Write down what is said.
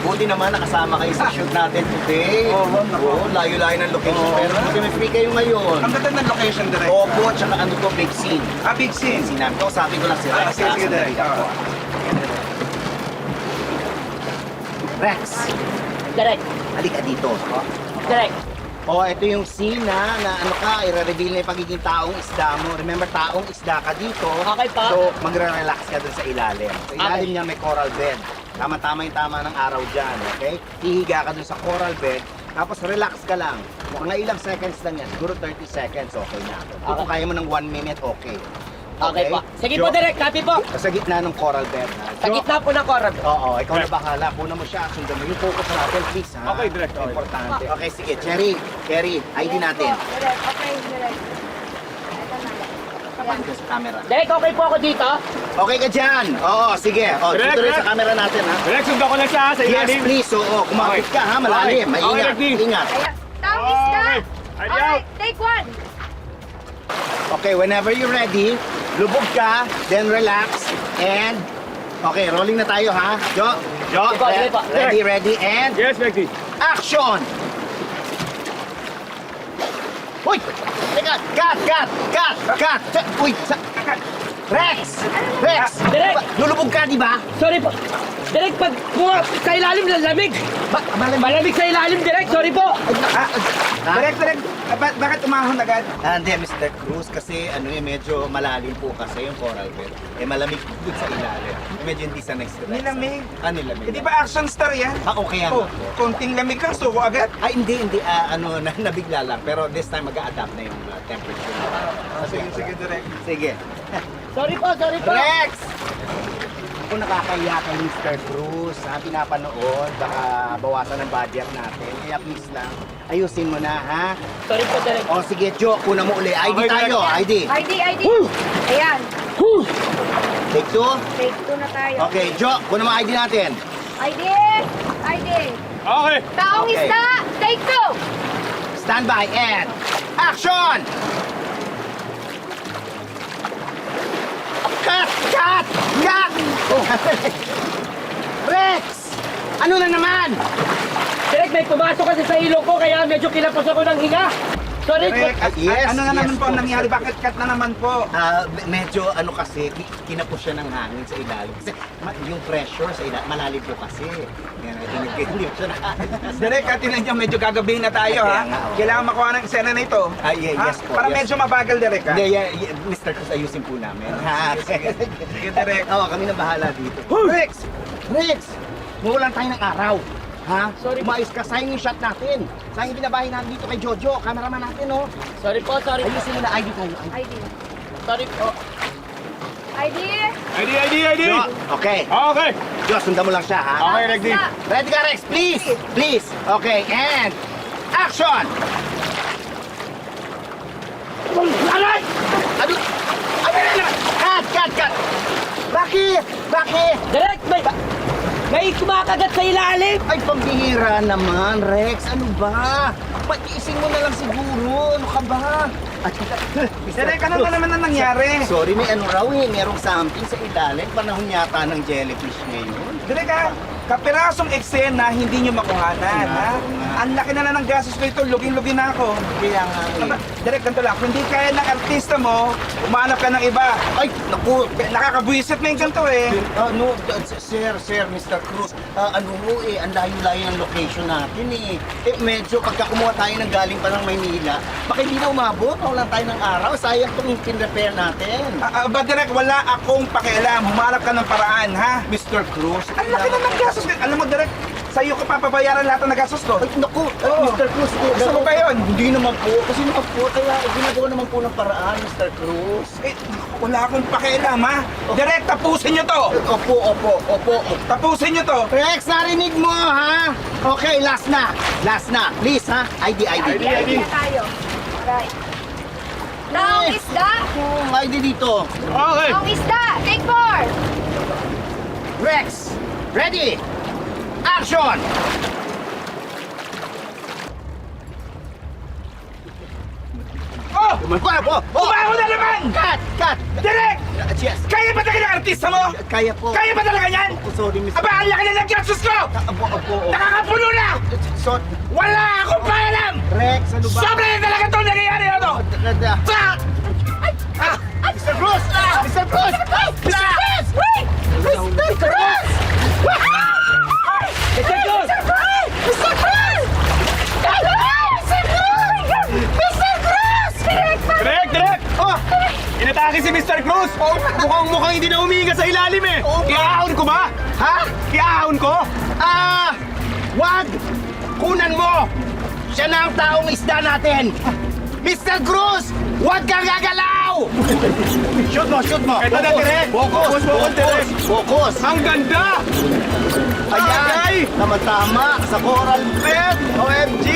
Buti naman nakasama kayo sa shoot natin today. Oo, layo-layo ng location. Pero buti may free kayo ngayon. Ang ganda ng location, direct. Opo, tsaka ano to, big scene. Big scene. Sinabi ko, sabi ko lang si Rex. Sige, direct. Rex, Direct. halika dito. Direct. Ito yung scene na ano ka, i-reveal na yung pagiging taong isda mo. Remember, taong isda ka dito. Okay pa. So, magre-relax ka dun sa ilalim. Sa ilalim niya may coral bed. Tama-tama yung tama ng araw dyan, okay? Hihiga ka dun sa coral bed, tapos relax ka lang. Mga ilang seconds lang yan, siguro 30 seconds, okay na. Kung kaya mo ng 1 minute, okay. Okay po. Sige po, Direct. Copy po. Sa gitna ng coral bed. Ha? Sa gitna po ng korab. Oo, ikaw na bahala. Kuna mo siya, sundan mo. Yung focus natin, please, ha? Okay, direct. Okay. Importante. Okay, sige. Cherry, ID natin. Direct. Okay, direct. Ito na. Tapan ka sa camera. Direct, okay po ako dito. Okay ka dyan? Oo, sige. Direct, Dito rin sa direct. camera natin, ha? Direct, sundan ko na siya sa Yes, ilalim. please. Oo, kumapit ka, ha? Malalim. Okay. Maingat. Okay, Ricky. Ingat. Ayan. Taong isda. Okay. ID Alright, out. take one. Okay, whenever you're ready, lubog ka, then relax, and... Okay, rolling na tayo, ha? Jo, Sige po. ready, and... Yes, Becky. Action! Uy! Teka! Cut! Uy! Rex! Direct. Lulubog ka, di ba? Sorry po. Direct, pag sa ilalim ng lamig. Malamig sa ilalim, Direct. Sorry po. Direct. Bakit umahon agad? Hindi, Mr. Cruz, kasi ano medyo malalim po kasi yung coral bed. Malamig dun sa ilalim. Medyo hindi sanay sa Nilamig? Nilamig. Di ba action star yan? Okay yan. Konting lamig ka, suko agad. Hindi. Nabigla lang. Pero this time mag-a-adapt na yung temperature. Sige, direct. Sige. Sorry po. Rex! Kung nakakahiya kay Mr. Cruz, pinapanood, baka bawasan ang budget natin. Kaya please lang, ayusin mo na, ha? Sorry po, Direct. Sige, Jo, kuna mo uli. ID Okay, tayo, ID. ID. Ayan. Take two. Take two na tayo. Okay, Jo, kuna mo ID natin. ID. Okay. Taong Okay. isda. Take two. Stand by and action! Cut! Rex! Ano na naman? Direct, may pumasok kasi sa ilong ko, kaya medyo kinapos ako ng hinga. Sorry po. Direct, Yes, ano na naman yes po po, ang nangyari? sir. Bakit cut na naman po? Medyo ano kasi, kinapos siya ng hangin sa ilalim. Kasi yung pressure sa ilalim, malalim po kasi. Yan, hindi siya nakakita. Direct, tinan niyo, medyo gagabihin na tayo, Kaya ha? nga, oo. Kailangan makuha ng eksena na ito. Yes po. Para yes. medyo mabagal, direct, ha? Hindi, Mr. Cruz, ayusin po namin. Sige, direct. Oo, kami na bahala dito. Rex! Mawalan tayo ng araw. Ha? Sorry. Umayos ka, sayang yung shot natin. Sayang yung binabahin natin dito kay Jojo, cameraman natin, oh. Sorry po. Ayusin mo na, ID tayo. ID. Sorry po. ID. ID! Jo, okay. Okay. Jo, sundan mo lang siya, ha? Okay, ready. Ready ka, Rex, please! Please! Okay, and action! Aray! Ano? Cut! Bakit? Direct, may kumakagat sa ilalim. Ay, pambihira naman, Rex. Ano ba? Patiisin mo na lang siguro. Ano ka ba? Direct, ano ba naman ang nangyari? Sorry, may ano raw eh. Merong something sa ilalim. Panahon yata ng jellyfish ngayon. Direct, ha? Kapirasong eksena, hindi nyo makuhanan, ha? Ang laki na ng gastos ko ito, lugin-lugin na ako. Kaya nga eh. Direct, ganito lang. Kung hindi kaya ng artista mo, umanap ka ng iba. Ay, naku. Nakakabwisit na yung ganito, eh. No, sir, Mr. Cruz, ano mo eh, ang layo-layo ng location natin eh. Medyo pagka kumuha tayo ng galing pa ng Maynila, baka hindi na umabot, walang tayo ng araw, sayang itong pin-repair natin. Ba, Direct, wala akong pakialam. Humanap ka ng paraan, ha? Mr. Cruz, Ang laki na ng gastos. Alam mo, Direct, sa'yo ko papabayaran lahat ng nagastos ko. ay, naku, Oo. Mr. Cruz, Gusto mo ba yun? Hindi naman po, kasi naman po, kaya ginagawa naman po ng paraan, Mr. Cruz. Eh, wala akong pakialam, ha? Direct, tapusin nyo to! Opo. Tapusin nyo to! Rex, narinig mo, ha? Okay, last na. Please, ha? ID. ID na tayo. Alright. Taong isda. ID dito. Okay! Taong isda. Take four. Rex, ready? Action! Oh! Umago! Umago na naman! Cut! Direct! Yes. Kaya ba talaga ng artista mo? Kaya po. Kaya ba talaga yan? Opo, sorry, Mr. Aba, ang laki na ng gastos ko! Opo. Nakakapuno na! So, Wala akong pakialam! Rex, ano ba? Sobra na talaga ito nangyayari ano? Sa... Mr. Bruce! Mr. Bruce! Sa... Mr. Bruce! Mr. Cruz! Mr. Cruz! Direk! Oh! Inatake si Mr. Cruz! Mukhang hindi na umiga sa ilalim eh! Iahon ko ba? Ha? Iahon ko? Wag! Kunan mo! Siya na ang taong isda natin! Mr. Cruz! Huwag kang gagalaw! Shoot mo! Ito na, Direk! Focus! Focus! Ang ganda! Ayan! Bagay! Tama-tama sa coral bed! OMG!